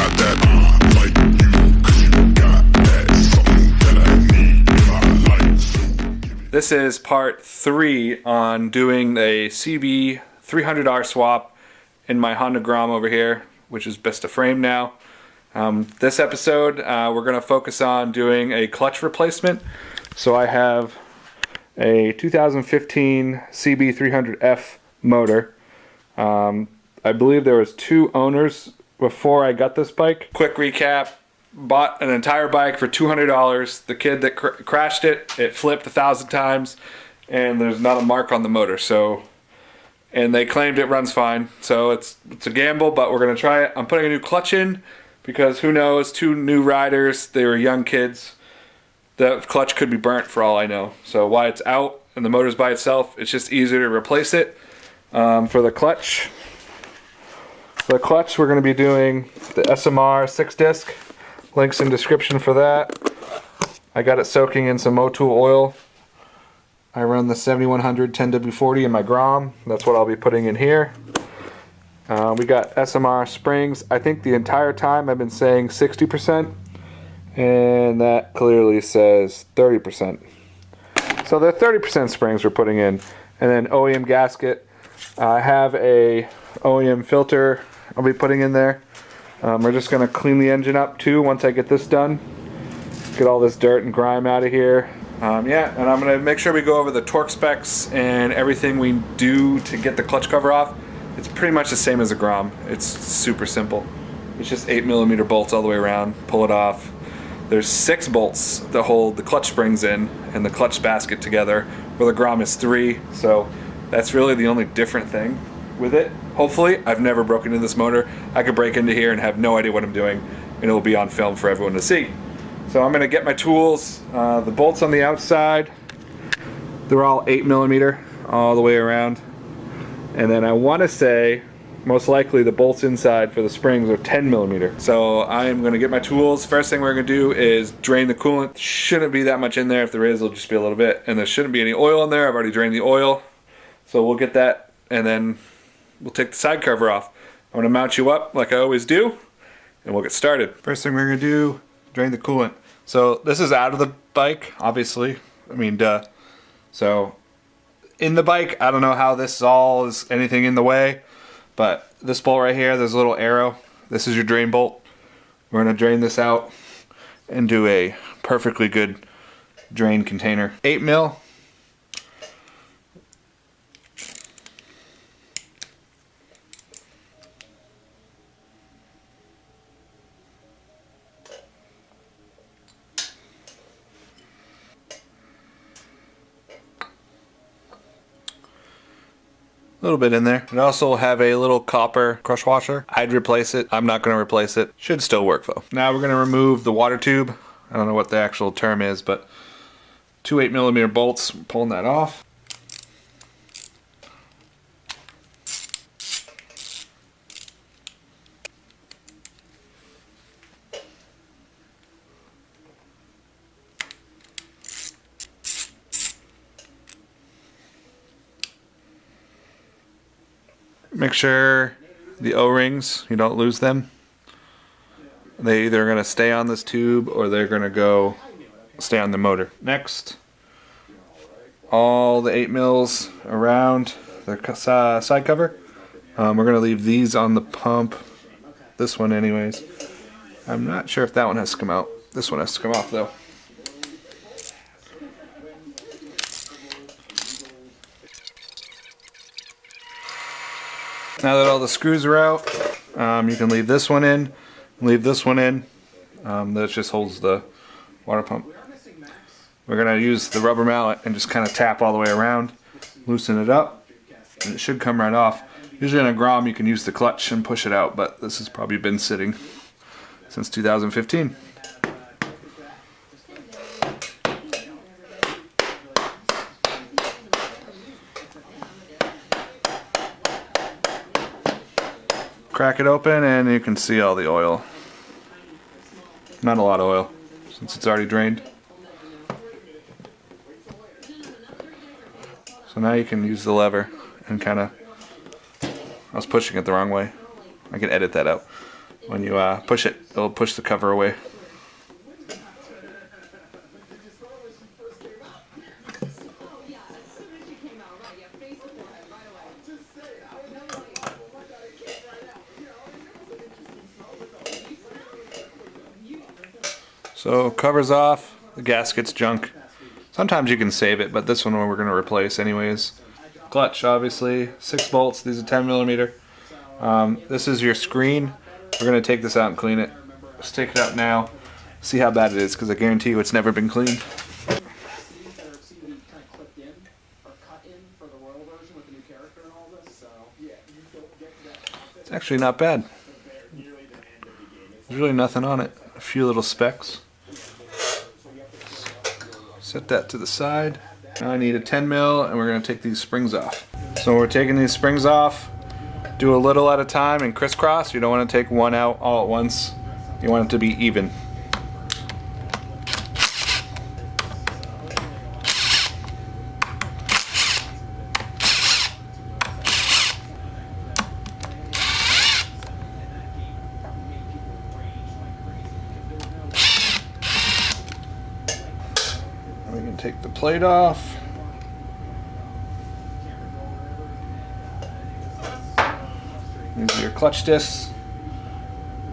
got that like you, 'cause you got that something that I need in my life. So give it. This is part 3 on doing a CB300R swap in my Honda Grom over here, which is best of frame now. This episode, we're going to focus on doing a clutch replacement. So I have a 2015 CB300F motor. I believe there was 2 owners before I got this bike. Quick recap, bought an entire bike for $200. The kid that crashed it flipped 1,000 times and there's not a mark on the motor. And they claimed it runs fine. So it's a gamble, but we're gonna try it. I'm putting a new clutch in because who knows, 2 new riders, they were young kids. The clutch could be burnt for all I know. So while it's out and the motor's by itself, it's just easier to replace it. For the clutch, we're going to be doing the SMR 6-disc. Links in description for that. I got it soaking in some Motul oil. I run the 7100 10W40 in my Grom. That's what I'll be putting in here. We got SMR springs. I think the entire time I've been saying 60%, and that clearly says 30%. So the 30% springs we're putting in, and then OEM gasket. I have a OEM filter I'll be putting in there. We're just going to clean the engine up too once I get this done. Get all this dirt and grime out of here. Yeah, and I'm going to make sure we go over the torque specs and everything we do to get the clutch cover off. It's pretty much the same as a Grom. It's super simple. It's just 8mm bolts all the way around. Pull it off. There's 6 bolts that hold the clutch springs in and the clutch basket together, where the Grom is 3. So that's really the only different thing with it. Hopefully, I've never broken into this motor. I could break into here and have no idea what I'm doing, and it'll be on film for everyone to see. So I'm gonna get my tools. The bolts on the outside, they're all 8mm all the way around. And then I wanna say, most likely the bolts inside for the springs are 10mm. So I am gonna get my tools. First thing we're gonna do is drain the coolant. Shouldn't be that much in there. If there is, it'll just be a little bit. And there shouldn't be any oil in there. I've already drained the oil. So we'll get that, and then we'll take the side cover off. I'm gonna mount you up like I always do, and we'll get started. First thing we're gonna do, drain the coolant. So this is out of the bike, obviously. I mean, duh. So in the bike, I don't know how this all is anything in the way, but this bolt right here, there's a little arrow. This is your drain bolt. We're gonna drain this out and do a perfectly good drain container. 8mm. A little bit in there. And also have a little copper crush washer. I'd replace it. I'm not going to replace it. Should still work though. Now we're going to remove the water tube. I don't know what the actual term is, but 2 8mm bolts. Pulling that off. Make sure the O-rings, you don't lose them. They either are going to stay on this tube or they're going to go stay on the motor. Next, all the 8mm around the side cover. We're going to leave these on the pump. This one anyways. I'm not sure if that one has to come out. This one has to come off though. Now that all the screws are out, you can leave this one in, leave this one in. That just holds the water pump. We're going to use the rubber mallet and just kind of tap all the way around, loosen it up, and it should come right off. Usually in a Grom you can use the clutch and push it out, but this has probably been sitting since 2015. Crack it open and you can see all the oil. Not a lot of oil since it's already drained. So now you can use the lever and kind of, I was pushing it the wrong way. I can edit that out. When you push it, it'll push the cover away. So cover's off, the gasket's junk. Sometimes you can save it, but this one we're going to replace anyways. Clutch, obviously, 6 bolts, these are 10mm. This is your screen. We're going to take this out and clean it. Let's take it out now, see how bad it is, because I guarantee you it's never been cleaned. It's actually not bad. There's really nothing on it. A few little specks. Set that to the side. Now I need a 10mm and we're going to take these springs off. So we're taking these springs off. Do a little at a time and crisscross. You don't want to take one out all at once. You want it to be even. We can take the plate off. These are your clutch discs.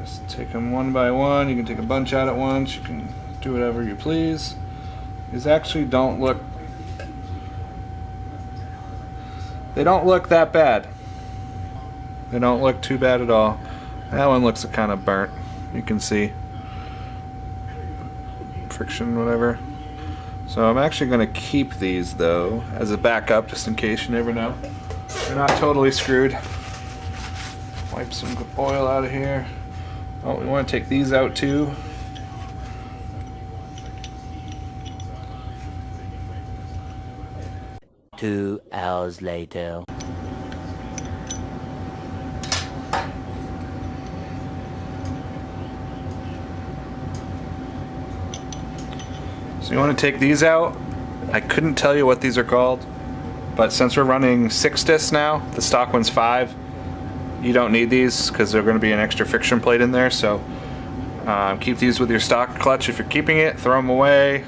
Just take them one by one. You can take a bunch out at once. You can do whatever you please. These actually don't look, they don't look that bad. They don't look too bad at all. That one looks kind of burnt. You can see friction, whatever. So I'm actually going to keep these though as a backup, just in case, you never know. They're not totally screwed. Wipe some oil out of here. Oh, we want to take these out too. Two hours later. So you want to take these out. I couldn't tell you what these are called, but since we're running 6 discs now, the stock one's 5. You don't need these because there's going to be an extra friction plate in there. So keep these with your stock clutch if you're keeping it. Throw them away.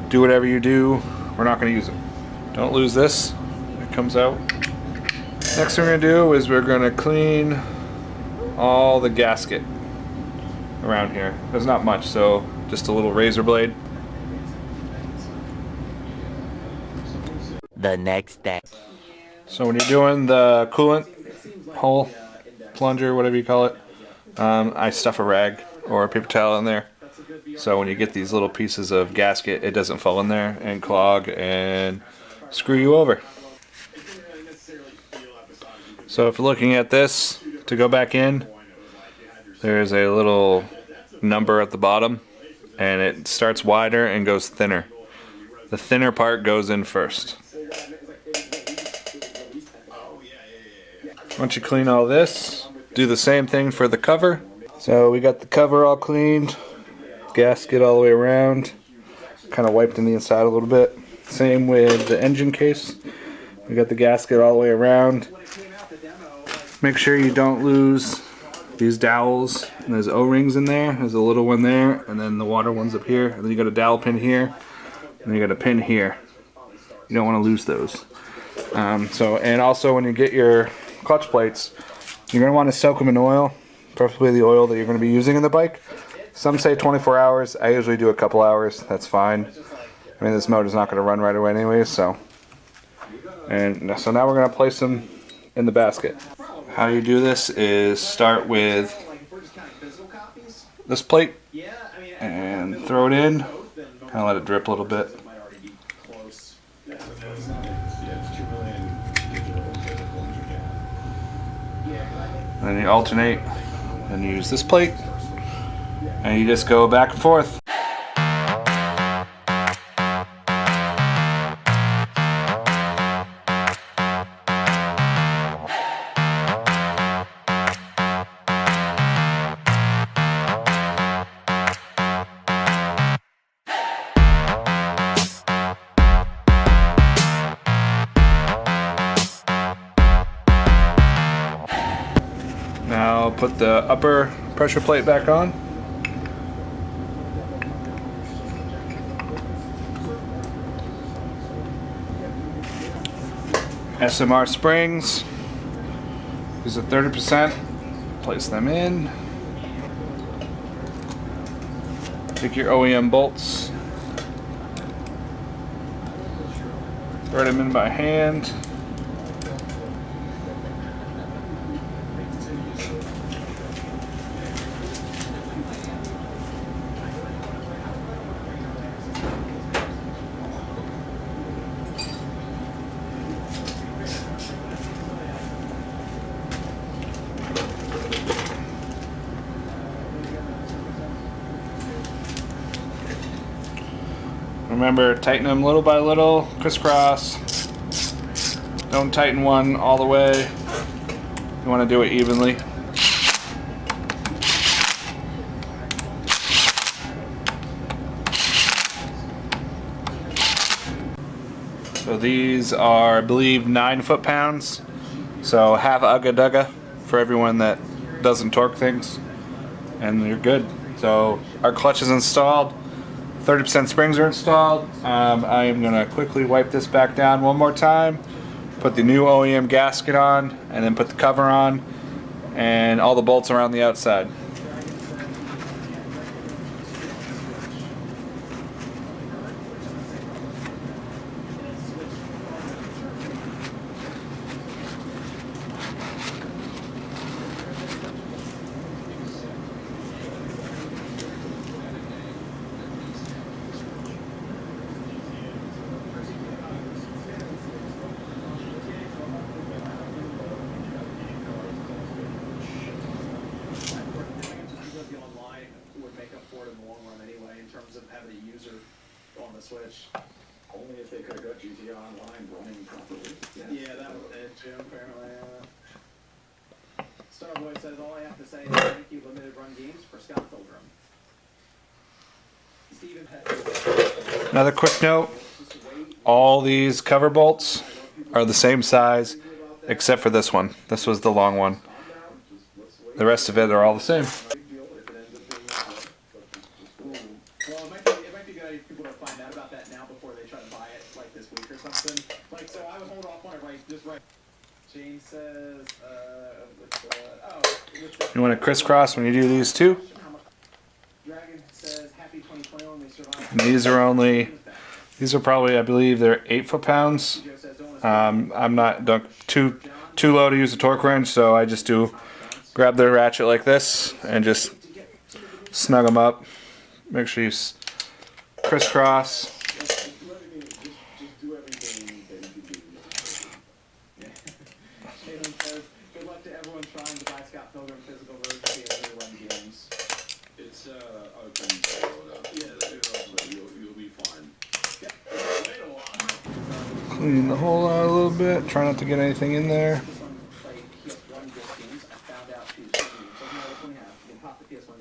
Do whatever you do. We're not going to use them. Don't lose this. It comes out. Next thing we're going to do is we're going to clean all the gasket around here. There's not much, so just a little razor blade. The next day. So when you're doing the coolant hole, plunger, whatever you call it, I stuff a rag or a paper towel in there. So when you get these little pieces of gasket, it doesn't fall in there and clog and screw you over. So if you're looking at this, to go back in, there's a little number at the bottom, and it starts wider and goes thinner. The thinner part goes in first. Once you clean all this, do the same thing for the cover. So we got the cover all cleaned, gasket all the way around, kind of wiped in the inside a little bit. Same with the engine case. We got the gasket all the way around. Make sure you don't lose these dowels. And there's O-rings in there. There's a little one there, and then the water one's up here. And then you got a dowel pin here, and then you got a pin here. You don't want to lose those. And also when you get your clutch plates, you're going to want to soak them in oil, preferably the oil that you're going to be using in the bike. Some say 24 hours. I usually do a couple hours. That's fine. I mean, this motor's not going to run right away anyways, so. And so now we're going to place them in the basket. How you do this is start with this plate and throw it in, kind of let it drip a little bit. Then you alternate and use this plate, and you just go back and forth. Now put the upper pressure plate back on. SMR springs. These are 30%. Place them in. Take your OEM bolts. Thread them in by hand. Remember, tighten them little by little, crisscross. Don't tighten one all the way. You want to do it evenly. So these are, I believe, 9 foot-pounds. So half ugga dugga for everyone that doesn't torque things. And you're good. So our clutch is installed. 30% springs are installed. I am going to quickly wipe this back down one more time. Put the new OEM gasket on, and then put the cover on, and all the bolts around the outside. Switch. Only if they could have got GTA Online running properly. Yeah, that was it too, apparently. Starboy says, all I have to say is thank you, limited run games, for Scott Pilgrim. Steven Another quick note, all these cover bolts are the same size except for this one. This was the long one. The rest of it are all the same. Jane says, You want to crisscross when you do these two. Dragon says, happy 2021, they survived. And these are probably, I believe they're 8 foot-pounds. I'm not too low to use a torque wrench, so I just grab the ratchet like this and just snug them up. Make sure you crisscross. Good luck to everyone trying to buy Scott Pilgrim physical version of the run games. It's open, so you'll be fine. Clean the hole out a little bit. Try not to get anything in there.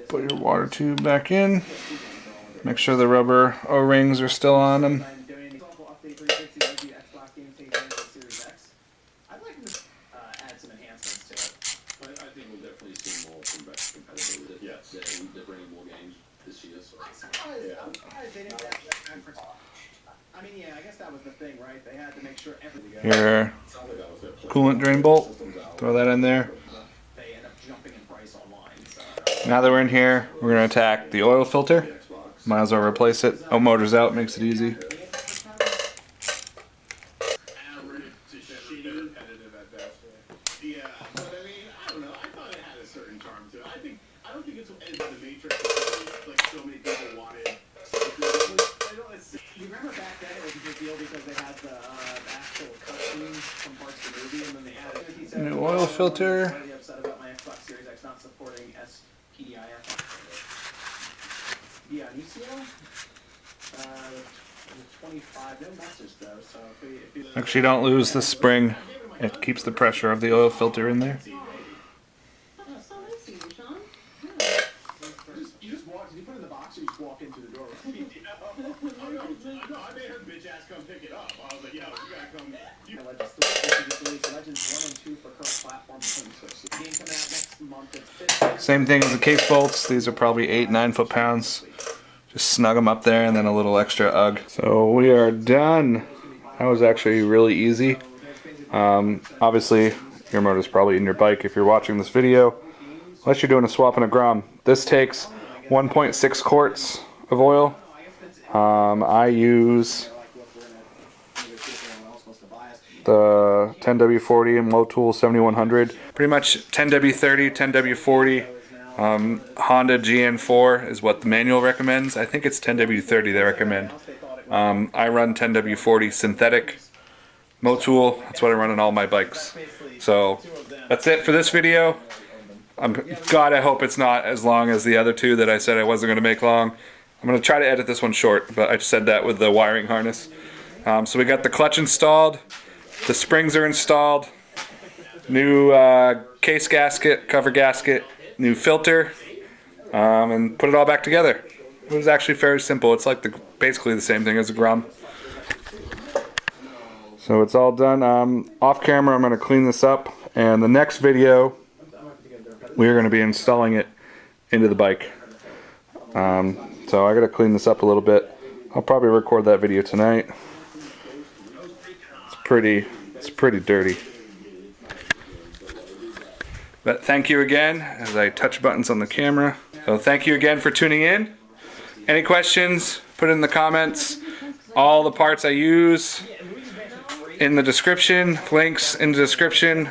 Put your water tube back in. Make sure the rubber O-rings are still on them. I mean, yeah, I guess that was the thing, right? They had to make sure everything. Your coolant drain bolt. Throw that in there. They end up jumping in price online. Now that we're in here, we're going to attack the oil filter. Might as well replace it. Oh, motor's out, makes it easy. Yeah, but I mean, I don't know. I thought it had a certain charm to it. I don't think it's as the Matrix like so many people wanted. You remember back then it was a big deal because they had the actual cutscenes from parts of the movie, and then they added. New oil filter. I'm really upset about my Xbox Series X not supporting SPDIF. Yeah, UCL. 25. No message though. So if you Actually, don't lose the spring. It keeps the pressure of the oil filter in there. You just walk. Did you put it in the box or you just walk into the door? I made her bitch ass come pick it up. I was like, yo, you gotta come. Legends 1 and 2 for current platforms. Game coming out next month. Same thing as the case bolts. These are probably 8-9 foot-pounds. Just snug them up there and then a little extra UGG. So we are done. That was actually really easy. Obviously, your motor's probably in your bike if you're watching this video. Unless you're doing a swap in a Grom. This takes 1.6 quarts of oil. I use the 10W40 and Low Tool 7100. Pretty much 10W30, 10W40. Honda GN4 is what the manual recommends. I think it's 10W30 they recommend. I run 10W40 synthetic Motul. That's what I run on all my bikes. So that's it for this video. God, I hope it's not as long as the other two that I said I wasn't going to make long. I'm going to try to edit this one short, but I just said that with the wiring harness. So we got the clutch installed. The springs are installed. New case gasket, cover gasket, new filter, and put it all back together. It was actually very simple. It's like basically the same thing as a Grom. So it's all done. Off camera, I'm going to clean this up, and the next video, we're going to be installing it into the bike. So I got to clean this up a little bit. I'll probably record that video tonight. It's pretty dirty. But thank you again as I touch buttons on the camera. So thank you again for tuning in. Any questions, put it in the comments. All the parts I use in the description, links in the description.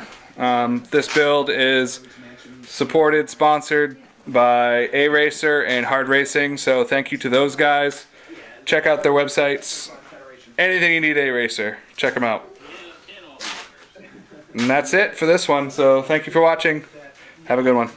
This build is supported, sponsored by A-Racer and Hard Racing, so thank you to those guys. Check out their websites. Anything you need A-Racer, check them out. And that's it for this one, so thank you for watching. Have a good one.